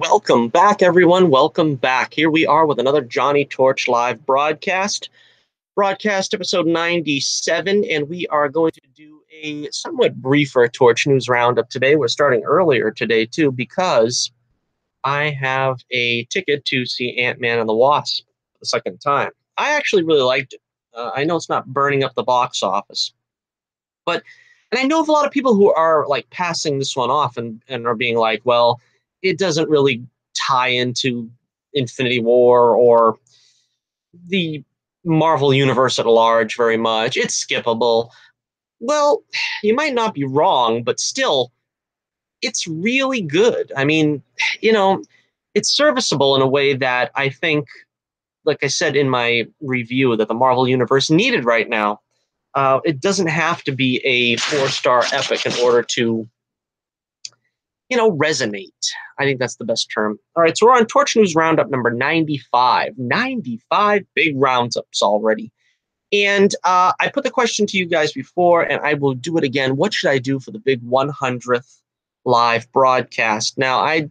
Welcome back, everyone. Welcome back. Here we are with another Johnny Torch live broadcast episode 97, and we are going to do a somewhat briefer Torch News roundup today. We're starting earlier today, too, because I have a ticket to see Ant-Man and the Wasp for the second time. I actually really liked it. I know it's not burning up the box office, but and I know of a lot of people who are like passing this one off and are being like, well, it doesn't really tie into Infinity War or the Marvel universe at large very much. It's skippable. Well, you might not be wrong, but still, it's really good. I mean, you know, it's serviceable in a way that I think, like I said in my review, that the Marvel universe needed right now. It doesn't have to be a four-star epic in order to, resonate. I think that's the best term. All right, so we're on Torch News Roundup number 95. 95 big roundups already. And I put the question to you guys before, and I will do it again. What should I do for the big 100th live broadcast? Now, I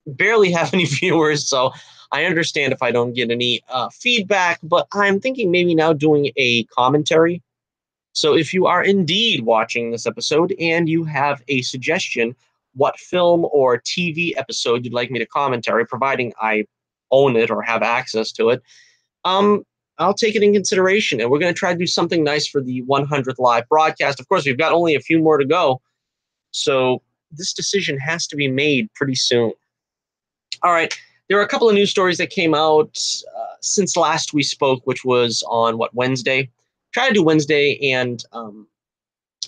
barely have any viewers, so I understand if I don't get any feedback, but I'm thinking maybe now doing a commentary. So if you are indeed watching this episode and you have a suggestion, what film or TV episode you'd like me to commentary, providing I own it or have access to it, I'll take it in consideration. And we're going to try to do something nice for the 100th live broadcast. Of course, we've got only a few more to go, so this decision has to be made pretty soon. All right, there are a couple of news stories that came out since last we spoke, which was on, Wednesday? Try to do Wednesday and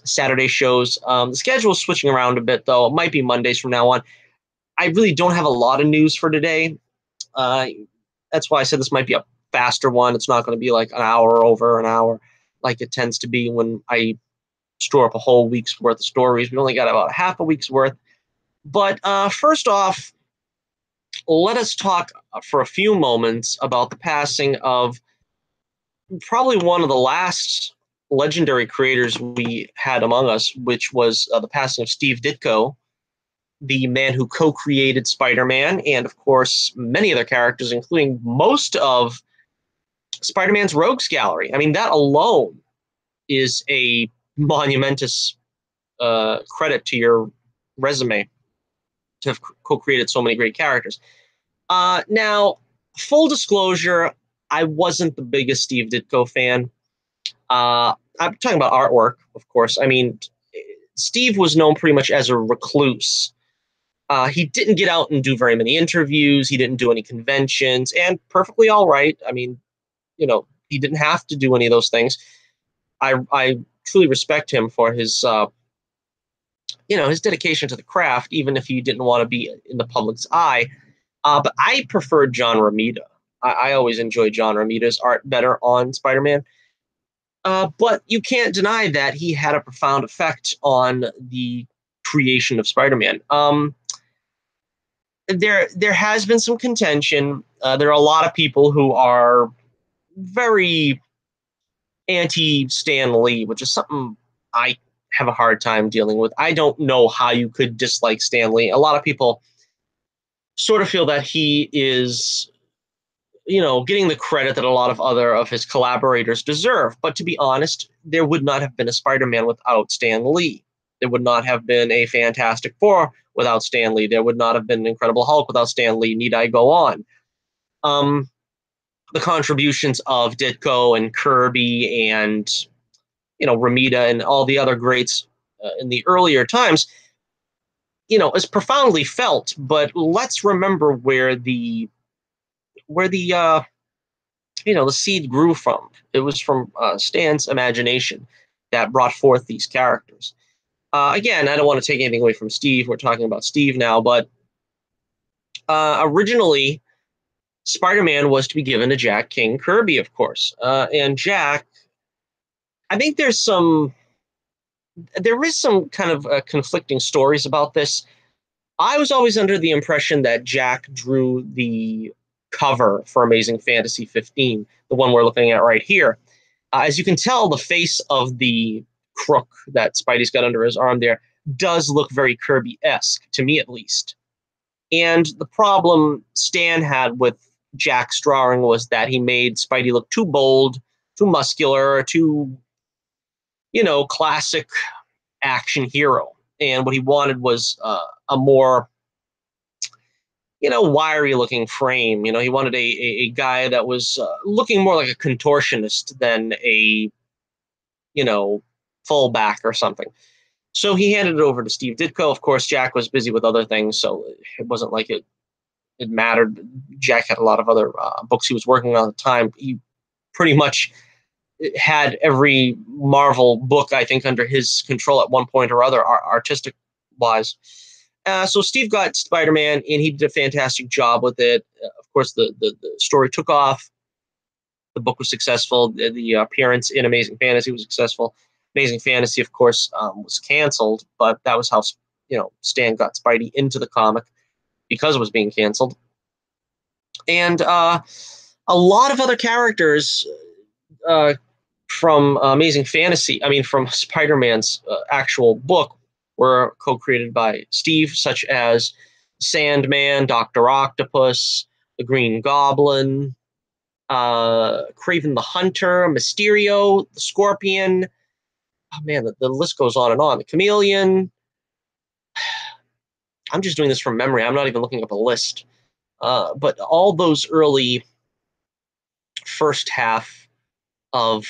Saturday shows. The schedule is switching around a bit, though. It might be Mondays from now on. I really don't have a lot of news for today. That's why I said this might be a faster one. It's not going to be like an hour over an hour like it tends to be when I store up a whole week's worth of stories. We only got about half a week's worth. But first off, let us talk for a few moments about the passing of probably one of the last legendary creators we had among us, which was the passing of Steve Ditko, the man who co-created Spider-Man and, of course, many other characters, including most of Spider-Man's Rogues Gallery. I mean, that alone is a monumentous credit to your resume to have co-created so many great characters. Now, full disclosure, I wasn't the biggest Steve Ditko fan. I'm talking about artwork, of course. I mean, Steve was known pretty much as a recluse. He didn't get out and do very many interviews. He didn't do any conventions, and perfectly all right. I mean, he didn't have to do any of those things. I truly respect him for his, his dedication to the craft, even if he didn't want to be in the public's eye. But I preferred John Romita. I always enjoyed John Romita's art better on Spider-Man. But you can't deny that he had a profound effect on the creation of Spider-Man. There has been some contention. There are a lot of people who are very anti-Stan Lee, which is something I have a hard time dealing with. I don't know how you could dislike Stan Lee. A lot of people sort of feel that he is, getting the credit that a lot of other of his collaborators deserve. But to be honest, there would not have been a Spider-Man without Stan Lee. There would not have been a Fantastic Four without Stan Lee. There would not have been an Incredible Hulk without Stan Lee. Need I go on? The contributions of Ditko and Kirby and, Romita and all the other greats in the earlier times, is profoundly felt. But let's remember where the seed grew from. It was from Stan's imagination that brought forth these characters. Again, I don't want to take anything away from Steve. We're talking about Steve now, but originally, Spider-Man was to be given to Jack King Kirby, of course. And Jack, I think there is some kind of conflicting stories about this. I was always under the impression that Jack drew the cover for Amazing Fantasy 15, the one we're looking at right here. As you can tell, the face of the crook that Spidey's got under his arm there does look very Kirby-esque, to me at least. And the problem Stan had with Jack's drawing was that he made Spidey look too bold, too muscular, too, classic action hero. And what he wanted was a more, wiry looking frame. He wanted a guy that was looking more like a contortionist than a, fullback or something. So he handed it over to Steve Ditko. Of course, Jack was busy with other things, so it wasn't like it mattered. Jack had a lot of other books he was working on at the time. He pretty much had every Marvel book, I think, under his control at one point or other, artistic wise. So Steve got Spider-Man, and he did a fantastic job with it. Of course, the story took off. The book was successful. The appearance in Amazing Fantasy was successful. Amazing Fantasy, of course, was canceled, but that was how Stan got Spidey into the comic, because it was being canceled. And a lot of other characters from Amazing Fantasy, from Spider-Man's actual book, were co-created by Steve, such as Sandman, Dr. Octopus, the Green Goblin, Kraven the Hunter, Mysterio, the Scorpion. Oh man, the list goes on and on. The Chameleon. I'm just doing this from memory. I'm not even looking up a list. But all those early first half of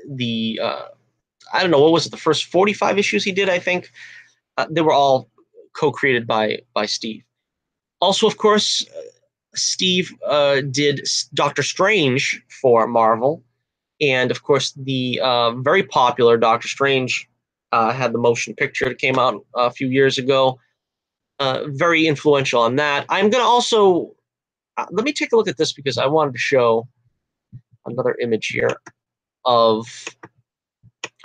the, I don't know, what was it, the first 45 issues he did, I think? They were all co-created by Steve. Also, of course, Steve did Doctor Strange for Marvel. And, of course, the very popular Doctor Strange had the motion picture that came out a few years ago. Very influential on that. I'm going to also, let me take a look at this because I wanted to show another image here of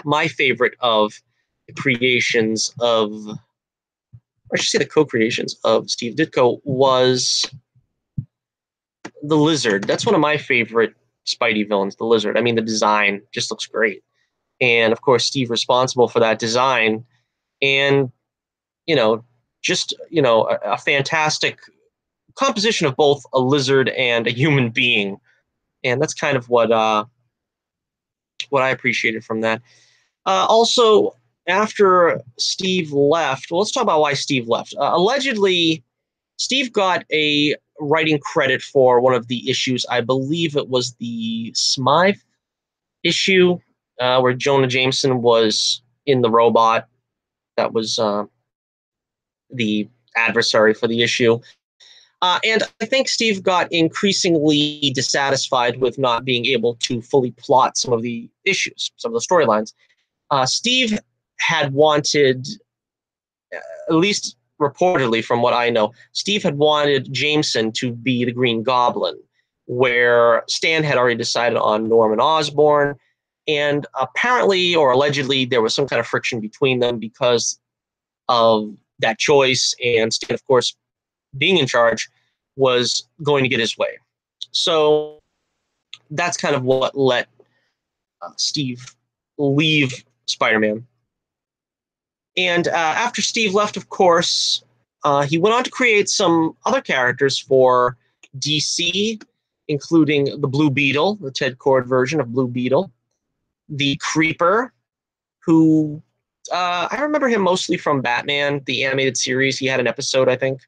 my favorite of the creations of, I should say the co-creations of Steve Ditko, was the Lizard. That's one of my favorite Spidey villains, the Lizard. The design just looks great. And, of course, Steve responsible for that design. And, a fantastic composition of both a lizard and a human being. And that's kind of what I appreciated from that. Also, after Steve left, well, let's talk about why Steve left. Allegedly, Steve got a writing credit for one of the issues. I believe it was the Smythe issue, where Jonah Jameson was in the robot. That was the adversary for the issue. And I think Steve got increasingly dissatisfied with not being able to fully plot some of the issues, some of the storylines. Steve had wanted, at least reportedly from what I know, Steve had wanted Jameson to be the Green Goblin, where Stan had already decided on Norman Osborn. And apparently, or allegedly, there was some kind of friction between them because of that choice. And Stan, of course, being in charge, was going to get his way. So that's kind of what let Steve leave Spider-Man. And after Steve left, of course, he went on to create some other characters for DC, including the Blue Beetle, the Ted Kord version of Blue Beetle, the Creeper, who I remember him mostly from Batman, the animated series. He had an episode, I think.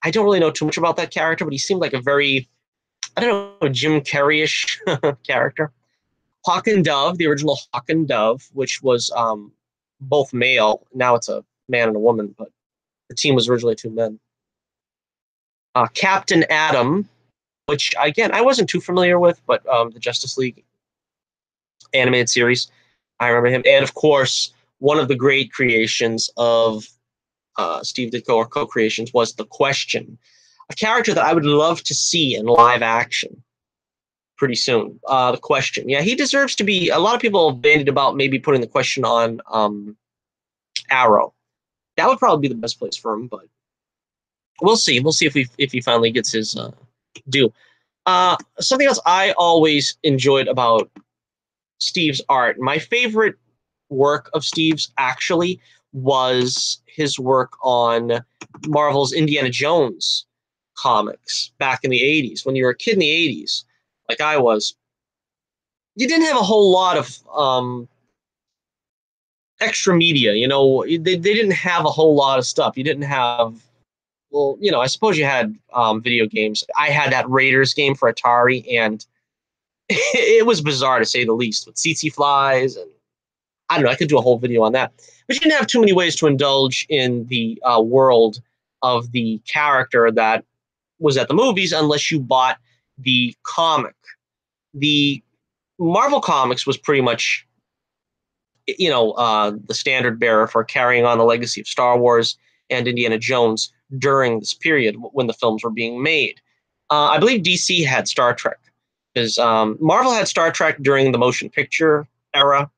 I don't really know too much about that character, but he seemed like a very, I don't know, Jim Carrey-ish character. Hawk and Dove, the original Hawk and Dove, which was both male. Now it's a man and a woman, but the team was originally two men. Captain Atom, which, again, I wasn't too familiar with, but the Justice League animated series, I remember him. And, of course, one of the great creations of Steve Ditko, or co-creations, was The Question, a character that I would love to see in live action pretty soon. The Question. Yeah, he deserves to be, a lot of people have bandied about maybe putting The Question on Arrow. That would probably be the best place for him, but we'll see. We'll see if he finally gets his due. Something else I always enjoyed about Steve's art, my favorite work of Steve's actually was his work on Marvel's Indiana Jones comics back in the 80s. When you were a kid in the 80s, like I was, you didn't have a whole lot of extra media. You know, they didn't have a whole lot of stuff. You didn't have, well, you know, I suppose you had video games. I had that Raiders game for Atari, and it was bizarre to say the least, with tsetse flies, and I don't know. I could do a whole video on that. But you didn't have too many ways to indulge in the world of the character that was at the movies unless you bought the comic. The Marvel Comics was pretty much, you know, the standard bearer for carrying on the legacy of Star Wars and Indiana Jones during this period when the films were being made. I believe DC had Star Trek, because Marvel had Star Trek during the motion picture era.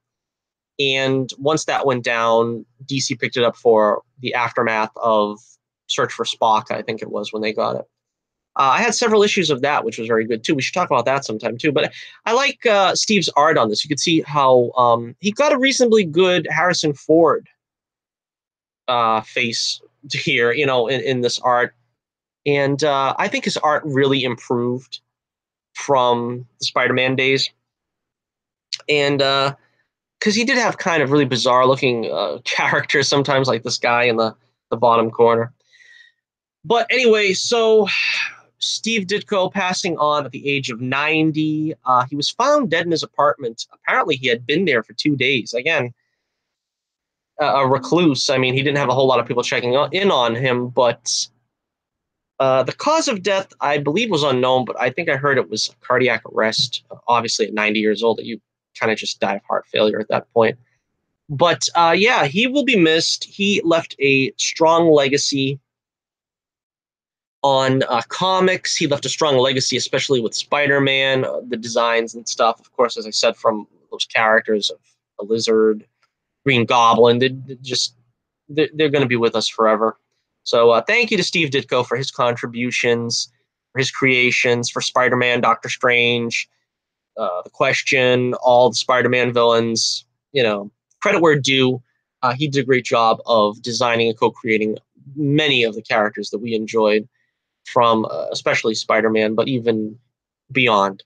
And once that went down, DC picked it up for the aftermath of Search for Spock, I think it was, when they got it. I had several issues of that, which was very good too. We should talk about that sometime too. But I like Steve's art on this. You could see how he got a reasonably good Harrison Ford face here, you know, in this art. And I think his art really improved from the Spider-Man days. And because he did have kind of really bizarre looking characters sometimes, like this guy in the bottom corner. But anyway, so Steve Ditko passing on at the age of 90. He was found dead in his apartment. Apparently, he had been there for 2 days. Again, a recluse. I mean, he didn't have a whole lot of people checking in on him, but the cause of death, I believe, was unknown, but I think I heard it was cardiac arrest. Obviously, at 90 years old, you kind of just die of heart failure at that point. But yeah, he will be missed. He left a strong legacy on comics. He left a strong legacy, especially with Spider-Man, the designs and stuff. Of course, as I said, from those characters of the Lizard, Green Goblin, they're going to be with us forever. So thank you to Steve Ditko for his contributions, for his creations, for Spider-Man, Doctor Strange, The Question, all the Spider-Man villains. You know, credit where due. He did a great job of designing and co-creating many of the characters that we enjoyed from especially Spider-Man, but even beyond.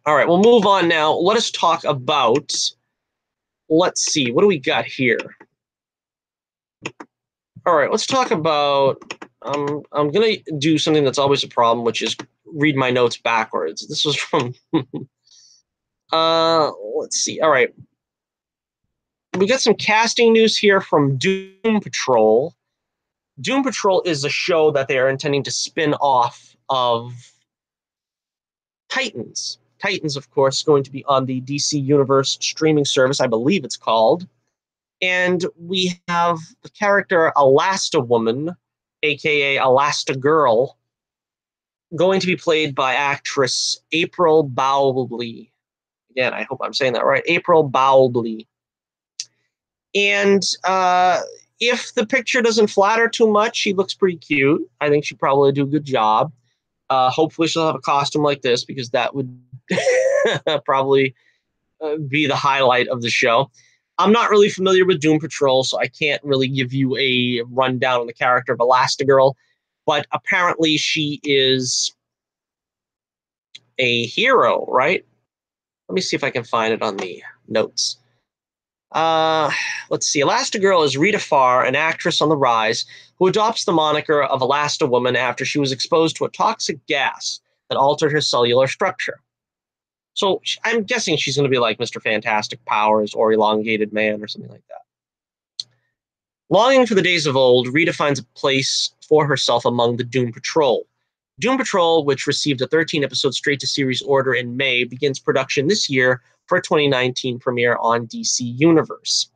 All right, we'll move on now. Let us talk about, let's see, what do we got here? All right, let's talk about, I'm going to do something that's always a problem, which is read my notes backwards. This was from, let's see. All right. We got some casting news here from Doom Patrol. Doom Patrol is a show that they are intending to spin off of Titans. Titans, of course, going to be on the DC Universe streaming service, I believe it's called. And we have the character Elasti-Woman, aka Elasti-girl, going to be played by actress April Bowlby. Again, I hope I'm saying that right. April Bowlby. And if the picture doesn't flatter too much, she looks pretty cute. I think she'd probably do a good job. Hopefully she'll have a costume like this, because that would probably be the highlight of the show. I'm not really familiar with Doom Patrol, so I can't really give you a rundown on the character of Elasti-girl, but apparently she is a hero, right? Let me see if I can find it on the notes. Let's see. Elasti-girl is Rita Farr, an actress on the rise, who adopts the moniker of Elasti-Woman after she was exposed to a toxic gas that altered her cellular structure. So I'm guessing she's going to be like Mr. Fantastic Powers or Elongated Man or something like that. Longing for the days of old, Rita finds a place for herself among the Doom Patrol. Doom Patrol, which received a 13-episode straight-to-series order in May, begins production this year for a 2019 premiere on DC Universe.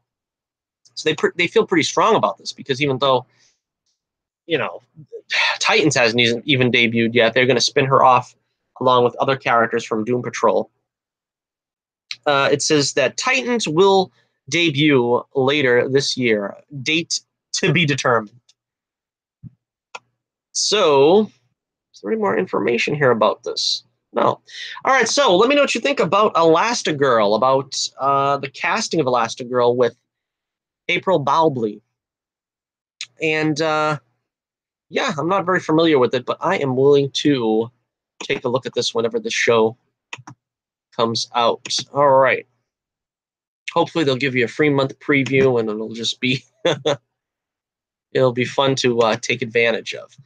So they feel pretty strong about this, because even though, you know, Titans hasn't even debuted yet, they're going to spin her off along with other characters from Doom Patrol. It says that Titans will debut later this year. Date to be determined. So, is there any more information here about this? No. All right, so let me know what you think about Elasti-girl, about the casting of Elasti-girl with April Bowlby. And Yeah, I'm not very familiar with it, but I am willing to take a look at this whenever the show comes out. All right. Hopefully they'll give you a free month preview, and it'll just be it'll be fun to take advantage of.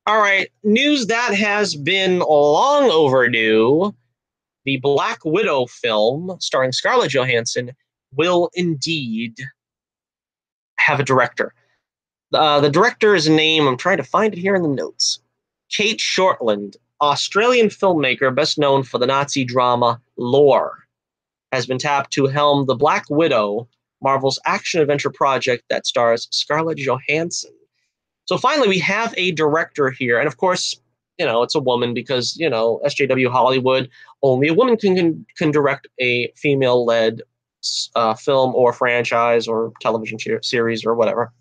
All right, news that has been long overdue. The Black Widow film starring Scarlett Johansson will indeed have a director. The director's name, I'm trying to find it here in the notes. Kate Shortland, Australian filmmaker best known for the Nazi drama Lore, has been tapped to helm the Black Widow, Marvel's action-adventure project that stars Scarlett Johansson. So finally, we have a director here. And of course, it's a woman because, SJW Hollywood, only a woman can direct a female-led film or franchise or television series or whatever.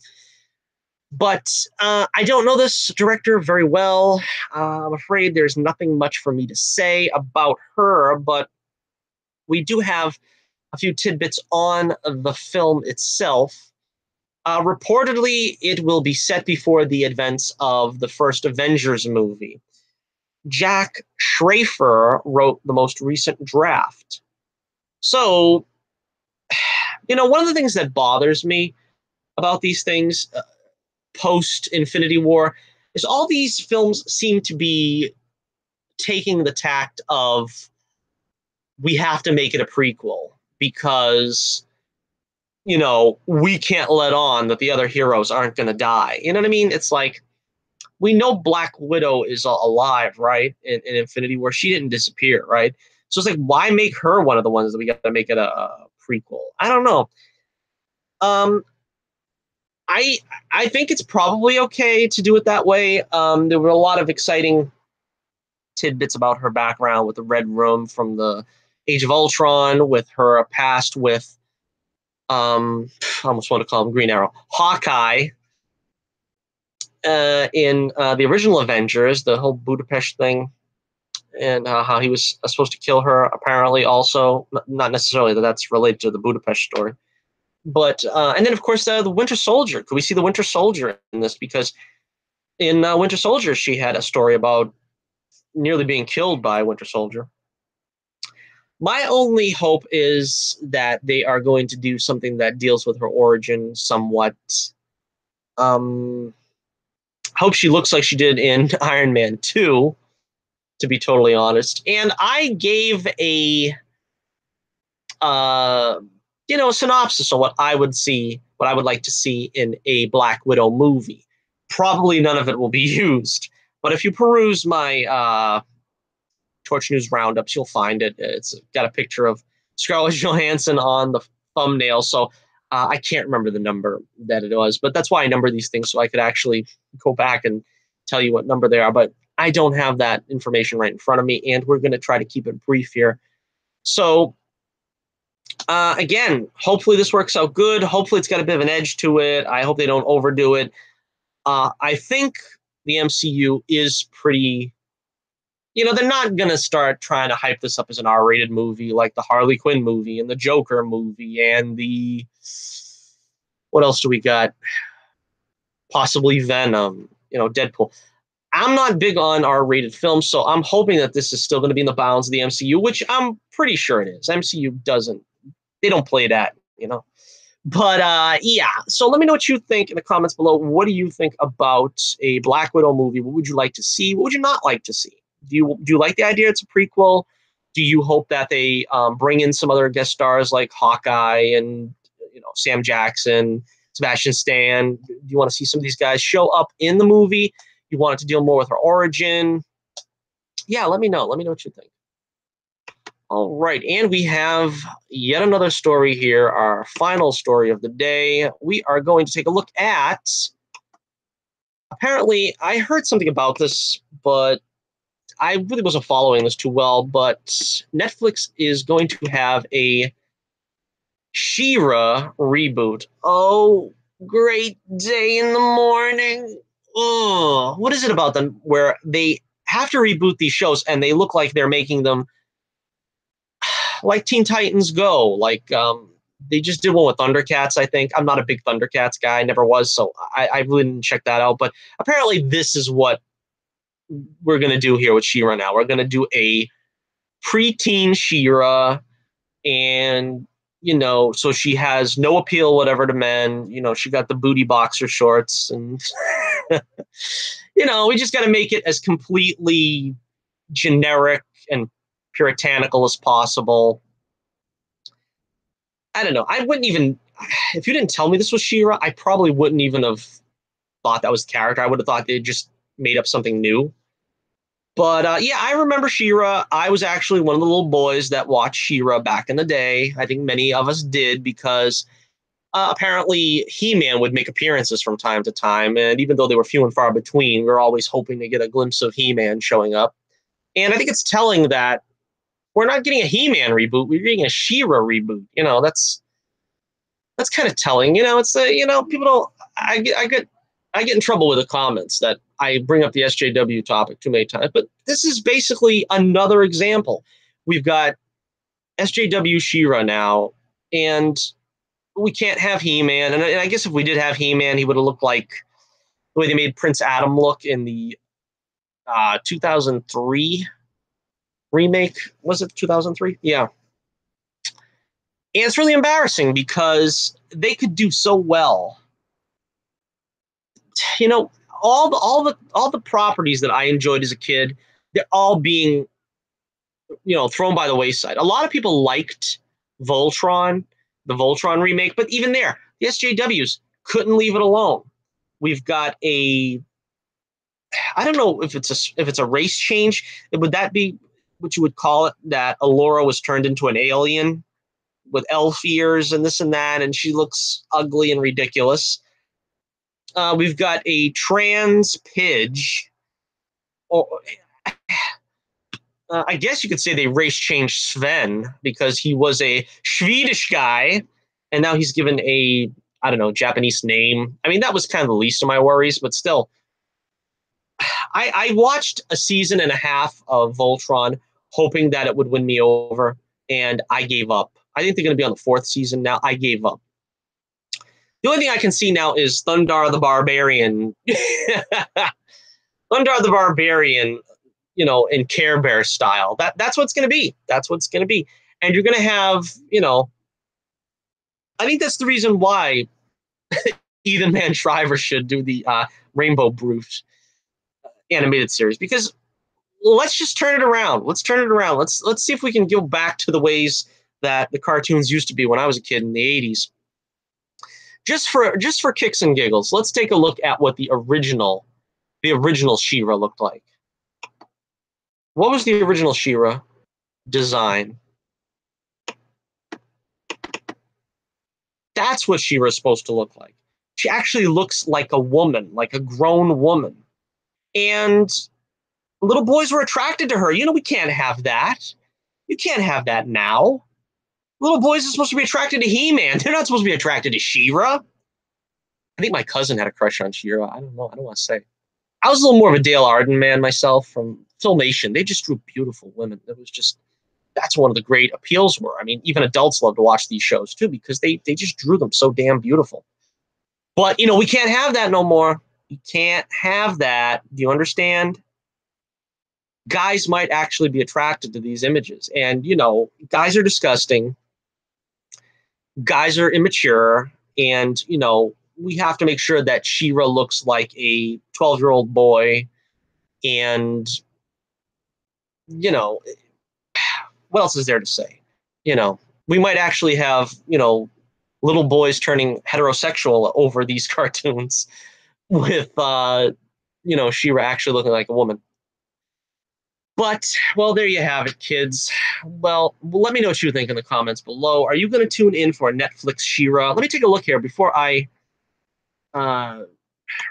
But I don't know this director very well. I'm afraid there's nothing much for me to say about her, but we do have a few tidbits on the film itself. Reportedly, it will be set before the events of the first Avengers movie. Jack Schrafer wrote the most recent draft. So, one of the things that bothers me about these things post Infinity War is all these films seem to be taking the tact of we have to make it a prequel because we can't let on that the other heroes aren't going to die. You know what I mean? It's like, we know Black Widow is alive, right? In Infinity War, she didn't disappear, right? So it's like, why make her one of the ones that we got to make it a prequel? I don't know. I think it's probably okay to do it that way. There were a lot of exciting tidbits about her background with the Red Room from the Age of Ultron, with her past with I almost want to call him Green Arrow, Hawkeye, in the original Avengers, the whole Budapest thing, and how he was supposed to kill her, apparently also. Not necessarily that that's related to the Budapest story. But, and then, of course, the Winter Soldier. Could we see the Winter Soldier in this? Because in Winter Soldier, she had a story about nearly being killed by Winter Soldier. My only hope is that they are going to do something that deals with her origin somewhat. Hope she looks like she did in Iron Man 2, to be totally honest. And I gave a synopsis of what I would like to see in a Black Widow movie. Probably none of it will be used, but if you peruse my Torch News roundups, you'll find it. It's got a picture of Scarlett Johansson on the thumbnail, so I can't remember the number that it was, but that's why I number these things, so I could actually go back and tell you what number they are, but I don't have that information right in front of me, and we're going to try to keep it brief here. So, again, hopefully this works out good. Hopefully it's got a bit of an edge to it. I hope they don't overdo it. I think the MCU is pretty... they're not going to start trying to hype this up as an R-rated movie like the Harley Quinn movie and the Joker movie and the... What else do we got? Possibly Venom, Deadpool. I'm not big on R-rated films, so I'm hoping that this is still going to be in the bounds of the MCU, which I'm pretty sure it is. MCU they don't play that, But, yeah, so let me know what you think in the comments below. What do you think about a Black Widow movie? What would you like to see? What would you not like to see? Do you like the idea it's a prequel? Do you hope that they bring in some other guest stars like Hawkeye and Sam Jackson, Sebastian Stan? Do you want to see some of these guys show up in the movie? You want it to deal more with her origin? Yeah, let me know. Let me know what you think. All right, and we have yet another story here, our final story of the day. We are going to take a look at... Apparently, I heard something about this, but I really wasn't following this too well, but Netflix is going to have a She-Ra reboot. Oh, great day in the morning. Oh, what is it about them where they have to reboot these shows and they look like they're making them like Teen Titans Go, like They just did one with Thundercats, I think. I'm not a big Thundercats guy, never was, so I really didn't check that out. But apparently this is what we're going to do here with She-Ra now. We're going to do a preteen She-Ra, and, you know, so she has no appeal whatever to men. You know, she got the booty boxer shorts, and, you know, we just got to make it as completely generic and puritanical as possible. I don't know. I wouldn't even, if you didn't tell me this was She-Ra, I probably wouldn't even have thought that was the character. I would have thought they just made up something new. But yeah, I remember She-Ra. I was actually one of the little boys that watched She-Ra back in the day. I think many of us did because apparently He-Man would make appearances from time to time. And even though they were few and far between, we were always hoping to get a glimpse of He-Man showing up. And I think it's telling that we're not getting a He-Man reboot. We're getting a She-Ra reboot. You know, that's kind of telling. You know, it's you know, people don't. I get in trouble with the comments that I bring up the SJW topic too many times. But this is basically another example. We've got SJW She-Ra now, and we can't have He-Man. And I guess if we did have He-Man, he would have looked like the way they made Prince Adam look in the 2003 remake. Was it 2003? Yeah. And it's really embarrassing because they could do so well. You know, all the properties that I enjoyed as a kid, they're all being, you know, thrown by the wayside. A lot of people liked Voltron, the Voltron remake, but even there, the SJWs couldn't leave it alone. We've got a, I don't know if it's a race change. Would that be what you would call it? That Allura was turned into an alien with elf ears and this and that, and she looks ugly and ridiculous. We've got a trans Pidge. Or, I guess you could say they race changed Sven because he was a Swedish guy, and now he's given a, I don't know, Japanese name. I mean, that was kind of the least of my worries, but still. I watched a season and a half of Voltron hoping that it would win me over, and I gave up. I think they're going to be on the 4th season now. I gave up. The only thing I can see now is Thundar the Barbarian. Thundar the Barbarian, you know, in Care Bear style. That's what's going to be. That's what's going to be. And you're going to have, you know, I think that's the reason why Ethan Van Shriver should do the Rainbow Brute animated series, because let's just turn it around. Let's turn it around. Let's see if we can go back to the ways that the cartoons used to be when I was a kid in the 80s. Just for kicks and giggles, let's take a look at what the original She-Ra looked like. What was the original She-Ra design? That's what She-Ra is supposed to look like. She actually looks like a woman, like a grown woman. And little boys were attracted to her. You know, we can't have that. You can't have that now. Little boys are supposed to be attracted to He-Man. They're not supposed to be attracted to She-Ra. I think my cousin had a crush on She-Ra. I don't know. I don't want to say. I was a little more of a Dale Arden man myself from Filmation. They just drew beautiful women. It was just, that's one of the great appeals were. I mean, even adults love to watch these shows too because they just drew them so damn beautiful. But, you know, we can't have that no more. You can't have that. Do you understand? Guys might actually be attracted to these images. And, you know, guys are disgusting. Guys are immature. And, you know, we have to make sure that She-Ra looks like a 12-year-old boy. And, you know, what else is there to say? You know, we might actually have, you know, little boys turning heterosexual over these cartoons with, you know, She-Ra actually looking like a woman. But, well, there you have it, kids. Well, let me know what you think in the comments below. Are you going to tune in for a Netflix She-Ra? Let me take a look here before I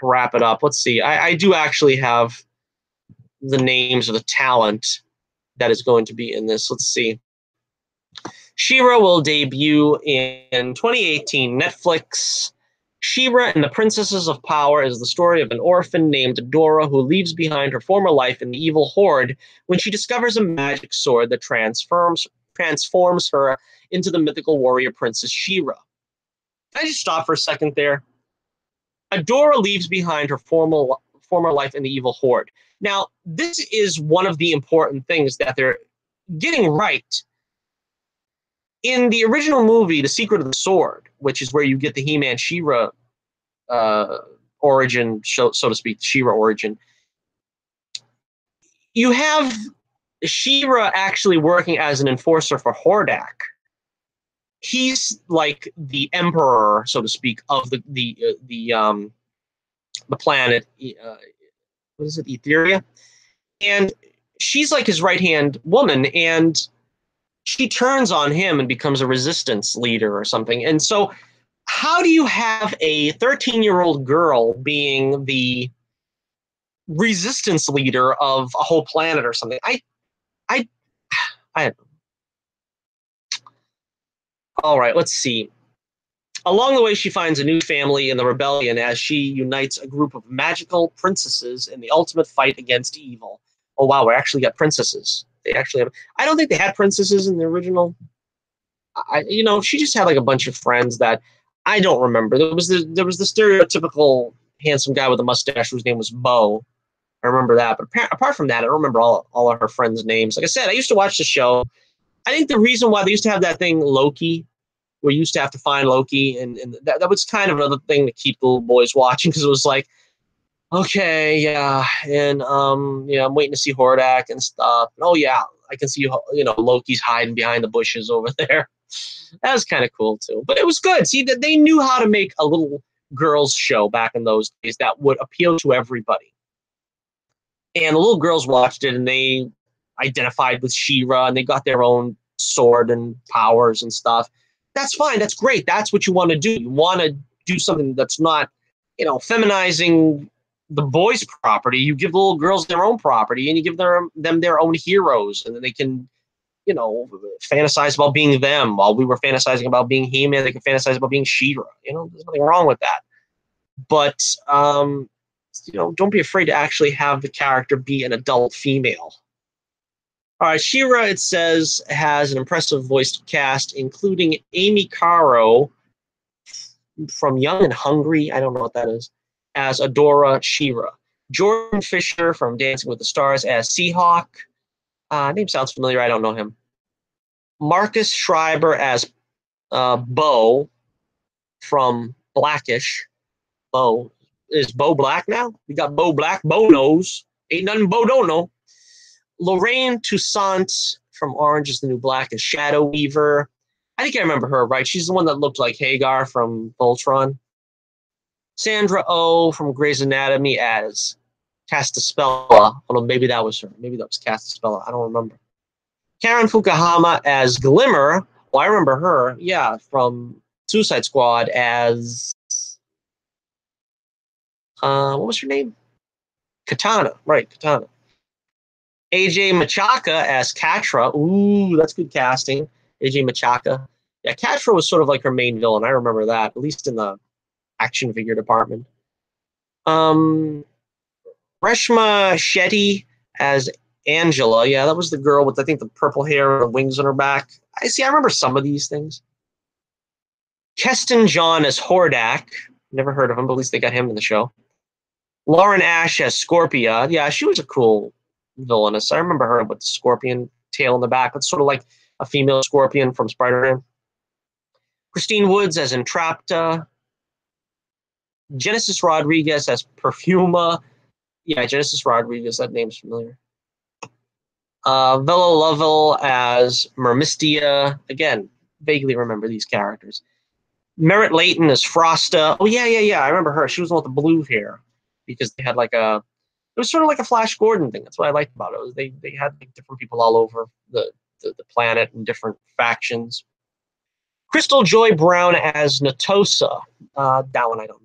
wrap it up. Let's see. I do actually have the names of the talent that is going to be in this. Let's see. She-Ra will debut in 2018 Netflix. She-Ra and the Princesses of Power is the story of an orphan named Dora who leaves behind her former life in the evil horde when she discovers a magic sword that transforms transforms her into the mythical warrior princess She-Ra. Can I just stop for a second there? Adora leaves behind her former life in the evil horde. Now, this is one of the important things that they're getting right. In the original movie, The Secret of the Sword, which is where you get the He-Man She-Ra origin, so to speak, She-Ra origin, you have She-Ra actually working as an enforcer for Hordak. He's like the emperor, so to speak, of the planet. What is it, Etheria? And she's like his right-hand woman, and she turns on him and becomes a resistance leader or something. And so how do you have a 13-year-old girl being the resistance leader of a whole planet or something? I don't know. All right, let's see. Along the way, she finds a new family in the rebellion as she unites a group of magical princesses in the ultimate fight against evil. Oh, wow, we actually got princesses. They actually have. I don't think they had princesses in the original. She just had like a bunch of friends that I don't remember. There was the stereotypical handsome guy with a mustache whose name was Bo. I remember that, but apart from that, I don't remember all of her friends' names. Like I said, I used to watch the show. I think the reason why they used to have that thing Loki, where you used to have to find Loki, and that was kind of another thing to keep the little boys watching, because it was like, okay, yeah, and I'm waiting to see Hordak and stuff. And, oh yeah, I can see Loki's hiding behind the bushes over there. That was kind of cool too, but it was good. See, that they knew how to make a little girls show back in those days that would appeal to everybody. And the little girls watched it, and they identified with She-Ra, and they got their own sword and powers and stuff. That's fine. That's great. That's what you want to do. You want to do something that's not, feminizing the boys' property. You give the little girls their own property, and you give them their own heroes, and then they can, fantasize about being them. While we were fantasizing about being He-Man, they can fantasize about being She-Ra. There's nothing wrong with that. But don't be afraid to actually have the character be an adult female. All right, She-Ra, it says, has an impressive voiced cast, including Amy Caro from Young and Hungry, I don't know what that is, as Adora She-Ra. Jordan Fisher from Dancing with the Stars as Seahawk. Name sounds familiar, I don't know him. Marcus Schreiber as Bo from Blackish. Bo. Is Bo Black now? We got Bo Black. Bo knows. Ain't nothing Bo don't know. Lorraine Toussaint from Orange is the New Black as Shadow Weaver. I think I remember her, right? She's the one that looked like Hagar from Voltron. Sandra Oh from Grey's Anatomy as Castaspella. Although maybe that was her. Maybe that was Castaspella. I don't remember. Karen Fukuhama as Glimmer. Well, I remember her. Yeah, from Suicide Squad as... what was her name? Katana. Right, Katana. AJ Machaca as Katra. Ooh, that's good casting. AJ Machaca. Yeah, Katra was sort of like her main villain. I remember that, at least in the action figure department. Reshma Shetty as Angela. Yeah, that was the girl with, I think, the purple hair and the wings on her back. I remember some of these things. Keston John as Hordak. Never heard of him, but at least they got him in the show. Lauren Ash as Scorpia. Yeah, she was a cool villainess. I remember her with the scorpion tail in the back. It's sort of like a female scorpion from Spider-Man. Christine Woods as Entrapta. Genesis Rodriguez as Perfuma. Yeah, Genesis Rodriguez. That name's familiar. Vella Lovell as Mermistia. Again, vaguely remember these characters. Merritt Layton as Frosta. Oh, yeah. I remember her. She was the one with the blue hair, because they had like it was sort of like a Flash Gordon thing. That's what I liked about it. They had like different people all over the planet and different factions. Crystal Joy Brown as Natosa. That one I don't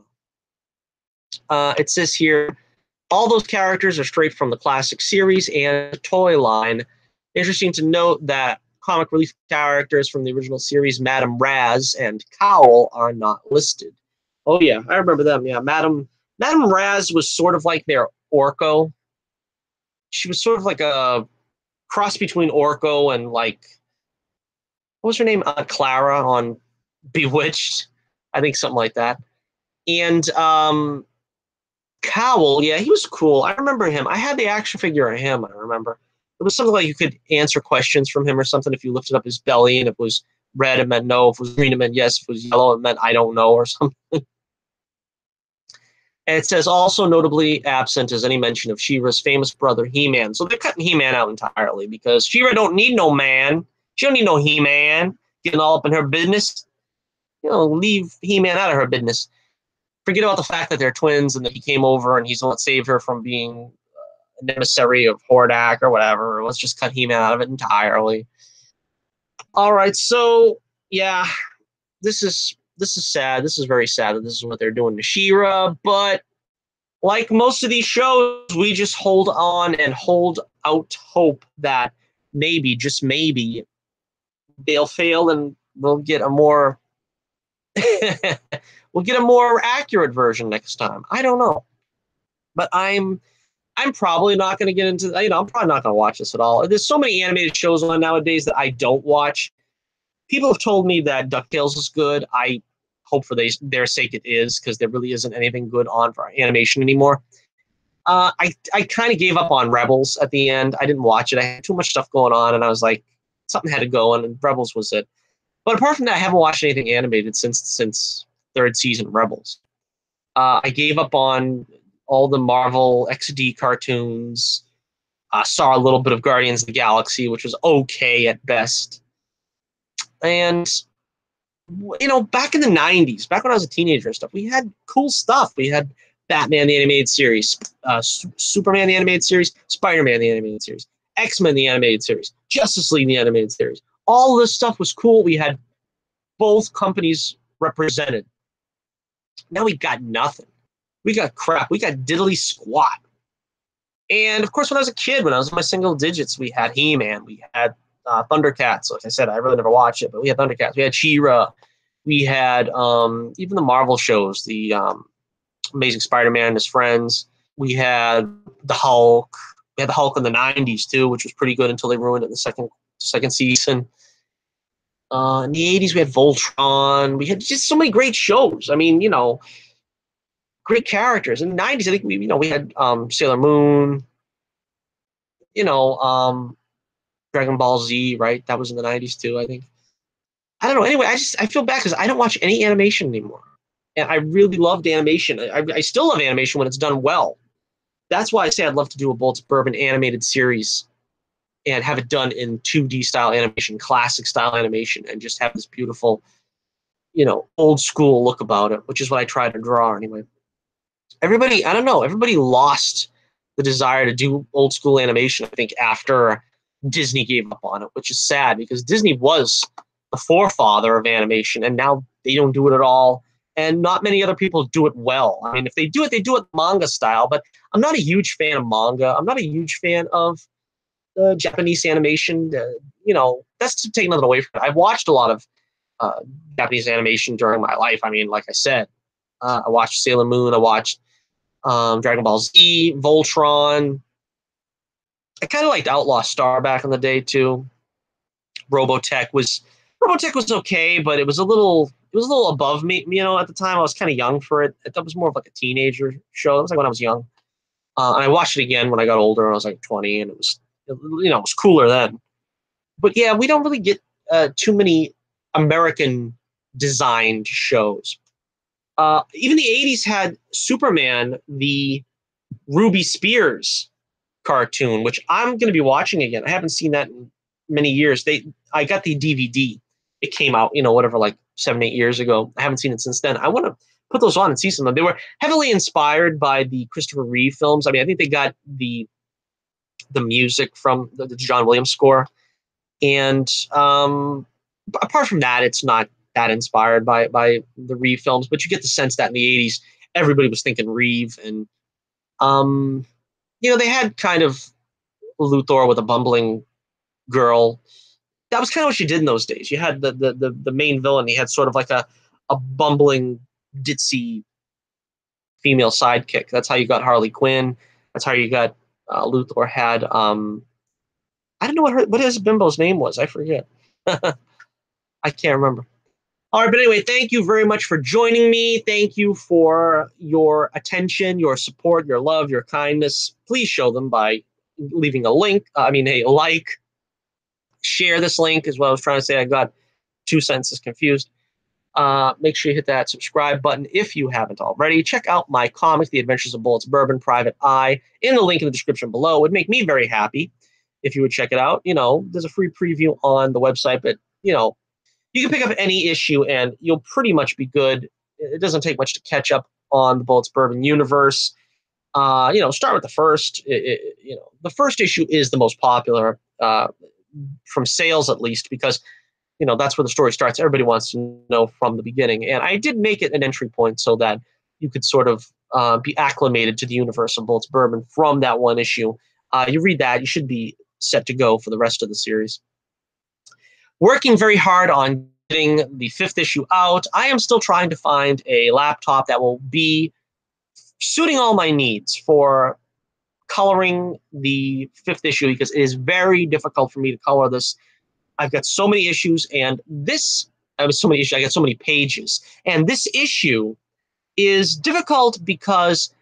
know. It says here, all those characters are straight from the classic series and toy line. Interesting to note that comic relief characters from the original series, Madame Raz and Cowl, are not listed. Oh yeah, I remember them. Yeah, Madame Raz was sort of like their Orko. She was sort of like a cross between Orko and like what was her name? Clara on Bewitched, I think something like that. And Cowl, yeah, he was cool. I remember him. I had the action figure of him. I remember it was something like you could answer questions from him or something if you lifted up his belly, and if it was red, it meant no. If it was green, it meant yes. If it was yellow, it meant I don't know or something. And it says also notably absent is any mention of She-Ra's famous brother He-Man. So they're cutting He-Man out entirely because She-Ra don't need no man. She don't need no He-Man getting all up in her business. Leave He-Man out of her business. Forget about the fact that they're twins and that he came over and he's the one that saved her from being an emissary of Hordak or whatever. Let's just cut He-Man out of it entirely. All right, so yeah, this is sad. This is very sad that this is what they're doing to She-Ra, but like most of these shows, we just hold on and hold out hope that maybe, just maybe, they'll fail and we'll get a more we'll get a more accurate version next time. I don't know, but I'm probably not going to get into. I'm probably not going to watch this at all. There's so many animated shows on nowadays that I don't watch. People have told me that DuckTales is good. I hope for their sake it is, because there really isn't anything good on for animation anymore. I kind of gave up on Rebels at the end. I didn't watch it. I had too much stuff going on, and I was like, something had to go, and Rebels was it. But apart from that, I haven't watched anything animated since third season of Rebels. I gave up on all the Marvel XD cartoons. I saw a little bit of Guardians of the Galaxy, which was okay at best. And back in the 90s, back when I was a teenager and stuff, we had cool stuff. We had Batman the animated series, Superman the animated series, Spider-Man the animated series, X-Men the animated series, Justice League the animated series. All this stuff was cool. We had both companies represented. Now we got nothing. We got crap. We got diddly squat. And of course, when I was a kid, when I was in my single digits, we had He-Man, we had Thundercats. Like I said, I really never watched it, but we had Thundercats. We had She-Ra. We had even the Marvel shows, the Amazing Spider-Man and his friends. We had the Hulk. We had the Hulk in the 90s, too, which was pretty good until they ruined it in the second season. In the 80s, we had Voltron. We had just so many great shows. I mean, great characters. In the 90s, I think we had Sailor Moon, Dragon Ball Z, right? That was in the 90s, too, I think. I don't know. Anyway, I feel bad because I don't watch any animation anymore. And I really loved animation. I still love animation when it's done well. That's why I say I'd love to do a Bold Suburban animated series and have it done in 2D style animation, classic style animation, and just have this beautiful, old school look about it, which is what I try to draw anyway. Everybody, I don't know, everybody lost the desire to do old school animation, I think, after Disney gave up on it, which is sad because Disney was the forefather of animation, and now they don't do it at all. And not many other people do it well. I mean, if they do it manga style, but I'm not a huge fan of manga. I'm not a huge fan of Japanese animation. That's to take nothing away from it. I've watched a lot of Japanese animation during my life. I mean, like I said, I watched Sailor Moon. I watched Dragon Ball Z, Voltron. I kind of liked Outlaw Star back in the day too. Robotech was okay, but it was a little above me. At the time I was kind of young for it. That was more of like a teenager show. It was like when I was young, and I watched it again when I got older. I was like 20, and it was cooler then. But yeah, we don't really get too many American designed shows. Even the 80s had Superman, the Ruby Spears cartoon, which I'm going to be watching again. I haven't seen that in many years. I got the DVD. It came out, whatever, like 7-8 years ago. I haven't seen it since then. I want to put those on and see some of them. They were heavily inspired by the Christopher Reeve films. I mean, I think they got the music from the John Williams score. And apart from that, it's not that inspired by the Reeve films, but you get the sense that in the 80s, everybody was thinking Reeve. And, they had kind of Luthor with a bumbling girl. That was kind of what you did in those days. You had the main villain. He had sort of like a bumbling, ditzy female sidekick. That's how you got Harley Quinn. That's how you got Luthor had. I don't know what his bimbo's name was. I forget. I can't remember. All right, but anyway, thank you very much for joining me. Thank you for your attention, your support, your love, your kindness. Please show them by leaving a link. A like. Share this link is what I was trying to say. I got two sentences confused. Make sure you hit that subscribe button if you haven't already. Check out my comic, The Adventures of Bullets Bourbon Private Eye, in the link in the description below. It would make me very happy if you would check it out. You know, there's a free preview on the website, but, you know, you can pick up any issue and you'll pretty much be good. It doesn't take much to catch up on the Bullets Bourbon universe. Start with the first. The first issue is the most popular from sales, at least, because that's where the story starts. Everybody wants to know from the beginning, and I did make it an entry point so that you could sort of be acclimated to the universe of Bullets Bourbon from that one issue. You read that, you should be set to go for the rest of the series. Working very hard on getting the 5th issue out. I am still trying to find a laptop that will be suiting all my needs for coloring the 5th issue, because it is very difficult for me to color this. I've got so many issues, and I got so many pages, and this issue is difficult because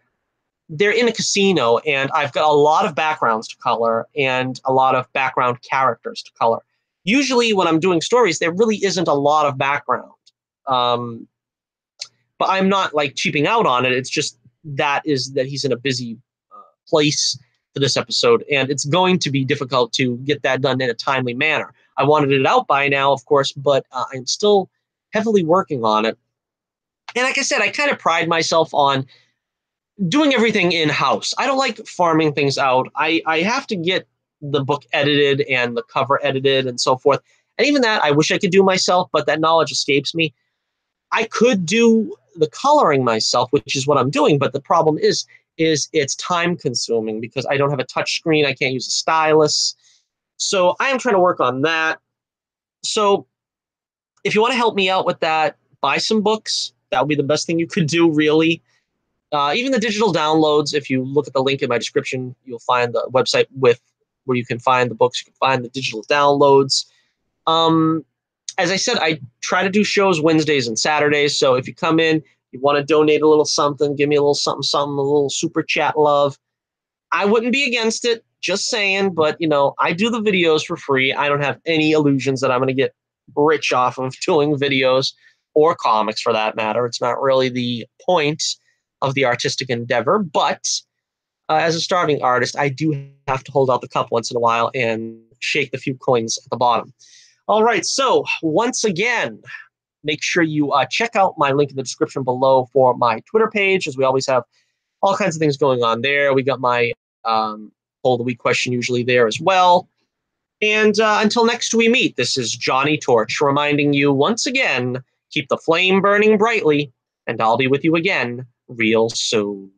they're in a casino, and I've got a lot of backgrounds to color and a lot of background characters to color. Usually when I'm doing stories, there really isn't a lot of background. But I'm not like cheaping out on it. It's just that he's in a busy place for this episode, and it's going to be difficult to get that done in a timely manner. I wanted it out by now, of course, but I'm still heavily working on it. And like I said, I kind of pride myself on doing everything in-house. I don't like farming things out. I have to get the book edited and the cover edited and so forth. And even that, I wish I could do myself, but that knowledge escapes me. I could do the coloring myself, which is what I'm doing, but the problem is it's time consuming because I don't have a touch screen. I can't use a stylus. So I am trying to work on that. So if you want to help me out with that, buy some books. That would be the best thing you could do, really. Even the digital downloads, if you look at the link in my description, you'll find the website where you can find the books. You can find the digital downloads. As I said, I try to do shows Wednesdays and Saturdays. So if you come in, you want to donate a little something, give me a little something, a little super chat love, I wouldn't be against it. Just saying. But, I do the videos for free. I don't have any illusions that I'm going to get rich off of doing videos or comics for that matter. It's not really the point of the artistic endeavor. But as a starving artist, I do have to hold out the cup once in a while and shake the few coins at the bottom. All right. So once again, make sure you check out my link in the description below for my Twitter page, as we always have all kinds of things going on there. We got my poll of the week question usually there as well. And until next we meet, this is Johnny Torch reminding you once again, keep the flame burning brightly, and I'll be with you again real soon.